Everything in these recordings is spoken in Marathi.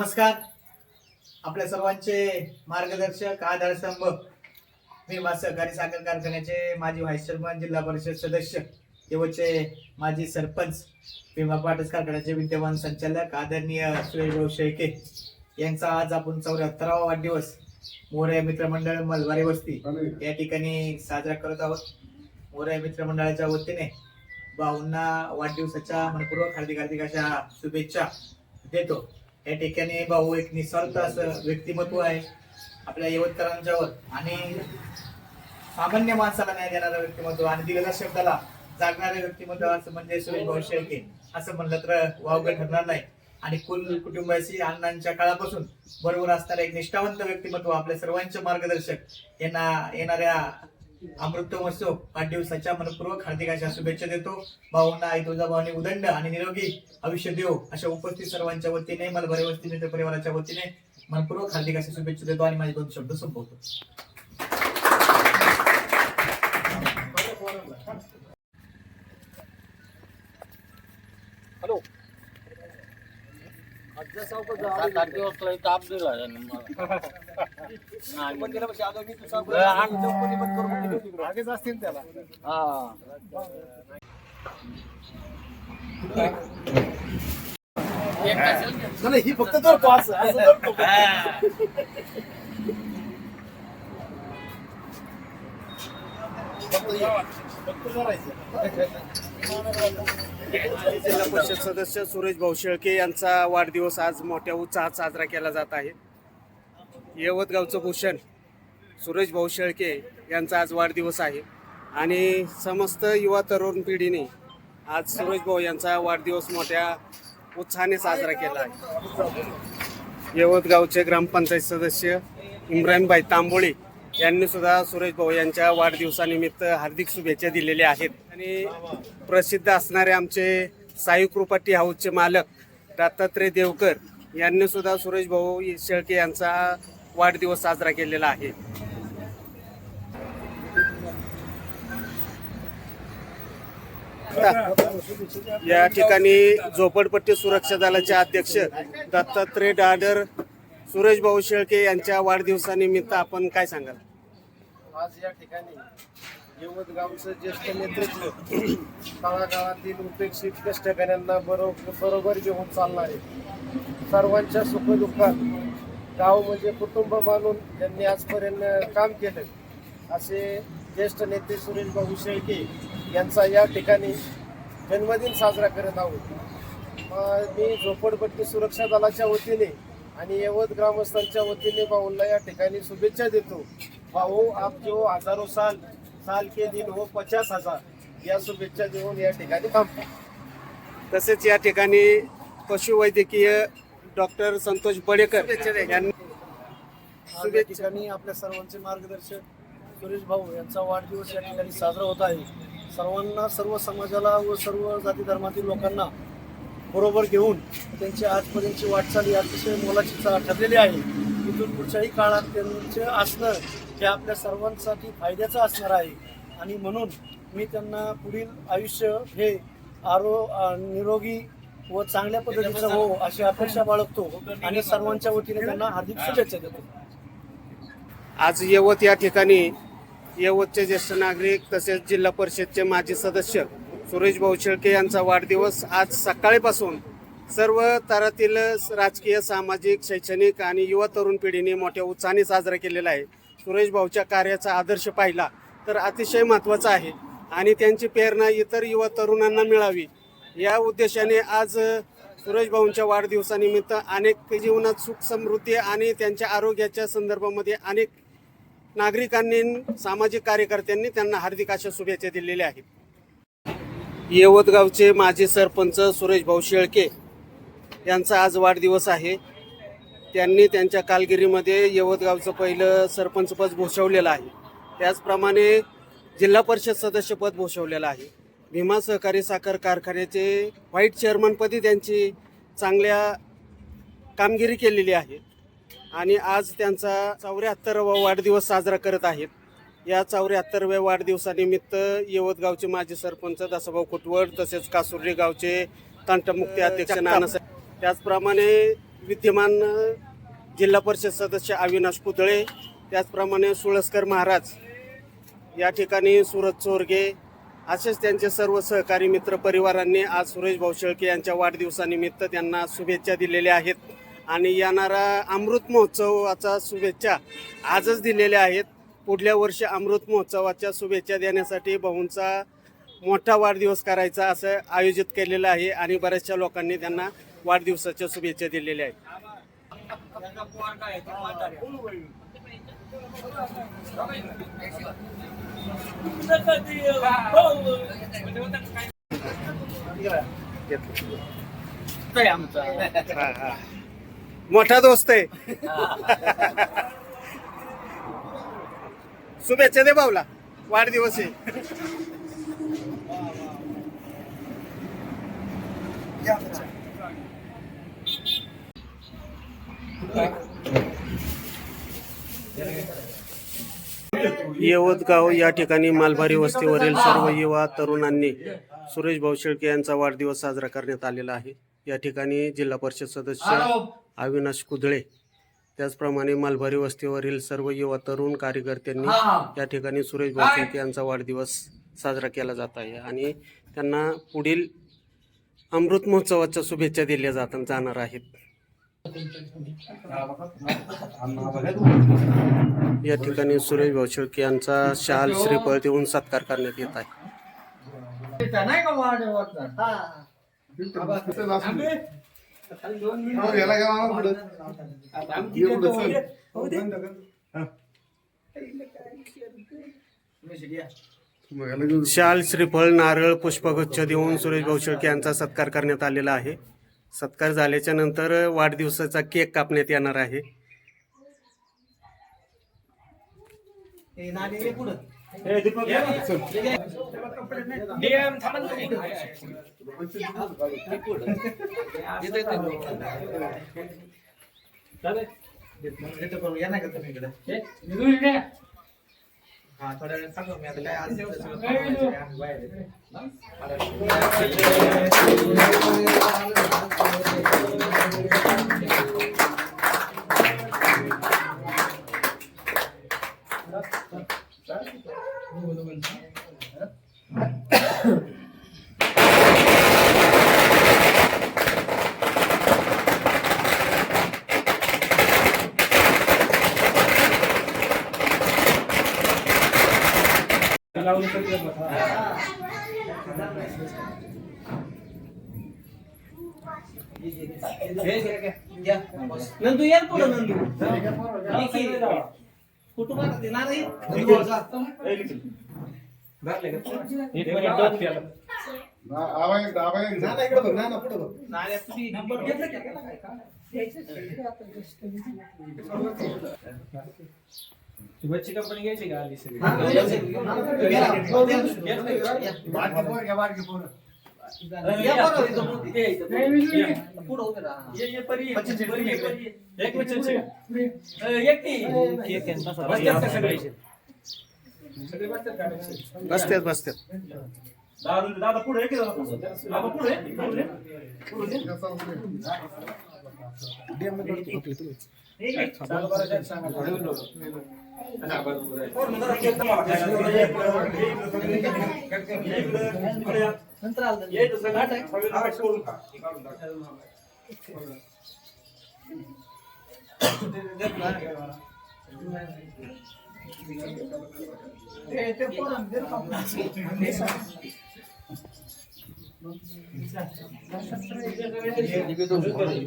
नमस्कार. आपल्या सर्वांचे मार्गदर्शक आधारस्तंभ भीमा सहकारी साखर कारखान्याचे माजी व्हाईस चेअरमन, जिल्हा परिषद सदस्य, येवचे माजी सरपंच, भीमा पाटस कारखान्याचे विद्यमान संचालक आदरणीय सुरेश भाऊ शेळके यांचा आज आपण 74वा वाढदिवस मोरया मित्रमंडळ मलबारी वस्ती या ठिकाणी साजरा करत आहोत. मोरया मित्रमंडळाच्या वतीने भाऊंना वाढदिवसाच्या मनपूर्वक हार्दिक अशा शुभेच्छा देतो. या ठिकाणी भाऊ एक निस्वार्थ असं व्यक्तिमत्व आहे आपल्या यवतकरांच्यावर आणि सामान्य माणसाला न्याय देणारं व्यक्तिमत्व आणि दिलेल्या शब्दाला जागणारे व्यक्तिमत्व असं म्हणजे सुरेश भाऊ शेळके असं म्हणलं तर वावगं ठरणार नाही. आणि कुल कुटुंबाशी अण्णांच्या काळापासून बरोबर असणारे एक निष्ठावंत व्यक्तिमत्व, आपल्या सर्वांचे मार्गदर्शक यांना येणाऱ्या अमृत महोत्सव वाढदिवसाच्या मनपूर्वक हार्दिक अशा शुभेच्छा देतो. भाऊंना आई तुळजाभवानी उदंड आणि निरोगी आयुष्य देव अशा उपस्थित सर्वांच्या वतीने मलबारी वस्ती मित्र परिवाराच्या वतीने मनपूर्वक हार्दिक अशा शुभेच्छा देतो आणि माझे 2 शब्द संपवतो. हॅलो, ताप दिला आगेच असतील त्याला. ही फक्त तर पाच जिल्हा परिषद सदस्य सुरेश भाऊ शेळके यांचा वाढदिवस आज मोठ्या उत्साहात साजरा केला जात आहे. यवतगावचं भूषण सुरेश भाऊ शेळके यांचा आज वाढदिवस आहे आणि समस्त युवा तरुण पिढीने आज सुरेश भाऊ यांचा वाढदिवस मोठ्या उत्साहाने साजरा केला आहे. यवतगावचे ग्रामपंचायत सदस्य इम्रानभाई तांबोळे यांनी सुद्धा सुरेश भाऊ यांच्या वाढदिवसानिमित्त हार्दिक शुभेच्छा दिलेल्या आहेत. आणि प्रसिद्ध असणारे आमचे साई कृपाटी हाऊसचे मालक दत्तात्रय देवकर यांनी सुद्धा सुरेश भाऊ शेळके यांचा वाढदिवस साजरा केलेला आहे. या ठिकाणी झोपडपट्टी सुरक्षा दलाचे अध्यक्ष दत्तात्रय डाडर सुरेश भाऊ शेळके यांच्या वाढदिवसानिमित्त आपण काय सांगाल? आज या ठिकाणी यवतगावचं ज्येष्ठ नेतृत्व तळागाळातील उपेक्षित कष्टकऱ्यांना बरोबर घेऊन चालणारे, सर्वांच्या सुखदुःखात गाव म्हणजे कुटुंब मानून त्यांनी आजपर्यंत काम केलं असे ज्येष्ठ नेते सुरेश भाऊ शेळके यांचा या ठिकाणी जन्मदिन साजरा करत आहोत. मी झोपडपट्टी सुरक्षा दलाच्या वतीने आणि यवत ग्रामस्थांच्या वतीने भाऊंना या ठिकाणी शुभेच्छा देतो. भाऊ, आप जो हजारों साल के दिन हो 50,000 या शुभेच्छा देऊन या ठिकाणी थांबतो. तसेच या ठिकाणी पशुवैद्यकीय डॉक्टर संतोष बडेकर यांनी या ठिकाणी आपल्या सर्वांचे मार्गदर्शक सुरेश भाऊ यांचा वाढदिवस या ठिकाणी साजरा होत आहे. सर्वांना, सर्व समाजाला व सर्व जाती धर्मातील लोकांना बरोबर घेऊन त्यांची आजपर्यंतची वाटचाल ही अतिशय मोलाची ठरलेली आहे. इथून पुढच्याही काळात त्यांचे असणं हे आपल्या सर्वांसाठी फायद्याचं असणार आहे आणि म्हणून मी त्यांना पुढील आयुष्य हे निरोगी व चांगल्या पद्धतीचं हो अशी अपेक्षा बाळगतो आणि सर्वांच्या वतीने त्यांना हार्दिक शुभेच्छा देतो. आज यवत या ठिकाणी यवतचे ज्येष्ठ नागरिक तसेच जिल्हा परिषदचे माजी सदस्य सुरेश भाऊ शेळके यांचा वाढदिवस आज सकाळीपासून सर्व स्तरातील राजकीय, सामाजिक, शैक्षणिक आणि युवा तरुण पिढीने मोठ्या उत्साहाने साजरा केलेला आहे. सुरेश भाऊच्या कार्याचा आदर्श पाहिला तर अतिशय महत्त्वाचा आहे आणि त्यांची प्रेरणा इतर युवा तरुणांना मिळावी या उद्देशाने आज सुरेश भाऊंच्या वाढदिवसानिमित्त अनेक जीवनात सुख समृद्धी आणि त्यांच्या आरोग्याच्या संदर्भामध्ये अनेक नागरिकांनी, सामाजिक कार्यकर्त्यांनी त्यांना हार्दिक अशा शुभेच्छा दिलेल्या आहेत. यवतगावचे माजी सरपंच सुरेश भाऊ शेळके यांचा आज वाढदिवस आहे. त्यांनी त्यांच्या कामगिरीमध्ये यवतगावचं पहिलं सरपंचपद भूषवलेलं आहे. त्याचप्रमाणे जिल्हा परिषद सदस्यपद भूषवलेलं आहे. भीमा सहकारी साखर कारखान्याचे व्हाईस चेअरमनपदी त्यांची चांगल्या कामगिरी केलेली आहे आणि आज त्यांचा 74वा वाढदिवस साजरा करत आहेत. या 74व्या वाढदिवसानिमित्त यवतगावचे माजी सरपंच दासभाऊ खुटवड तसेच कासुर्ली गावचे तंटमुक्ती अध्यक्ष नानासाहेब, त्याचप्रमाणे विद्यमान जिल्हा परिषद सदस्य अविनाश पुतळे, त्याचप्रमाणे सुळसकर महाराज, या ठिकाणी सूरज चोरगे, असेच त्यांचे सर्व सहकारी मित्र परिवारांनी आज सुरेश भाऊ शेळके यांच्या वाढदिवसानिमित्त त्यांना शुभेच्छा दिलेल्या आहेत आणि येणारा अमृत महोत्सवाचा शुभेच्छा आजच दिलेल्या आहेत. पुढल्या वर्षी अमृत महोत्सवाच्या शुभेच्छा देण्यासाठी भाऊंचा मोठा वाढदिवस करायचा असं आयोजित केलेलं आहे आणि बऱ्याचशा लोकांनी त्यांना वाढदिवसाच्या शुभेच्छा दिलेल्या आहेत. मोठा दोस्त आहे. शुभेच्छा दे भाऊला, वाढदिवस आहे. यवतगाव या ठिकाणी मालभारी वस्तीवरील सर्व युवा तरुणांनी सुरेश भाऊ शेळके यांचा वाढदिवस साजरा करण्यात आलेला आहे. या ठिकाणी जिल्हा परिषद सदस्य अविनाश कुदळे, त्याचप्रमाणे मालभारी वस्तीवरील सर्व युवा तरुण कार्यकर्त्यांनी या ठिकाणी सुरेश भाऊ शेळके यांचा वाढदिवस साजरा केला जात आहे आणि त्यांना पुढील अमृत महोत्सवाच्या शुभेच्छा दिल्या जाणार आहेत. या ठिकाणी सुरेश भाऊ शेळके यांचा शाल श्रीफळ देऊन सत्कार करण्यात येत आहे. शाल श्रीफळ नारळ पुष्पगुच्छ देऊन सुरेश भाऊ शेळके यांचा सत्कार करण्यात आलेला आहे. सत्कार झाल्याच्या नंतर वाढदिवसाचा केक कापण्यात येणार आहे. थोड्या वेळ सांगू मी आता नंदू यार पुढे नंदू कुटुंबात देणार आहे. शुभेच्छा कंपनी घ्यायची का आली सगळी बसतात दादा पुढे पुढे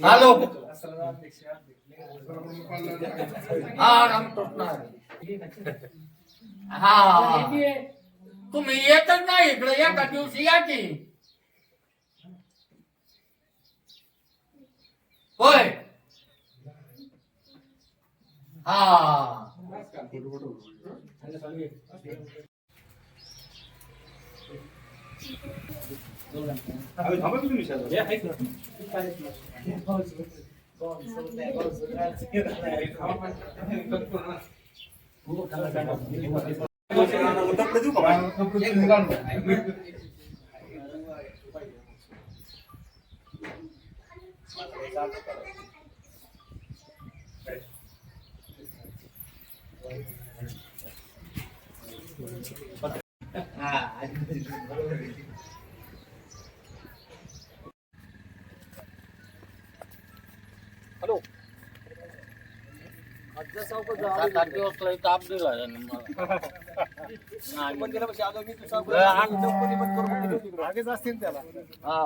हॅलो हा तुम्ही येतच नाही इकडे एका दिवशी या की होय हा हा, बरोबर आहे. सात आठ दिवस लय ताप दिला त्याने मला. मागेच असतील त्याला हा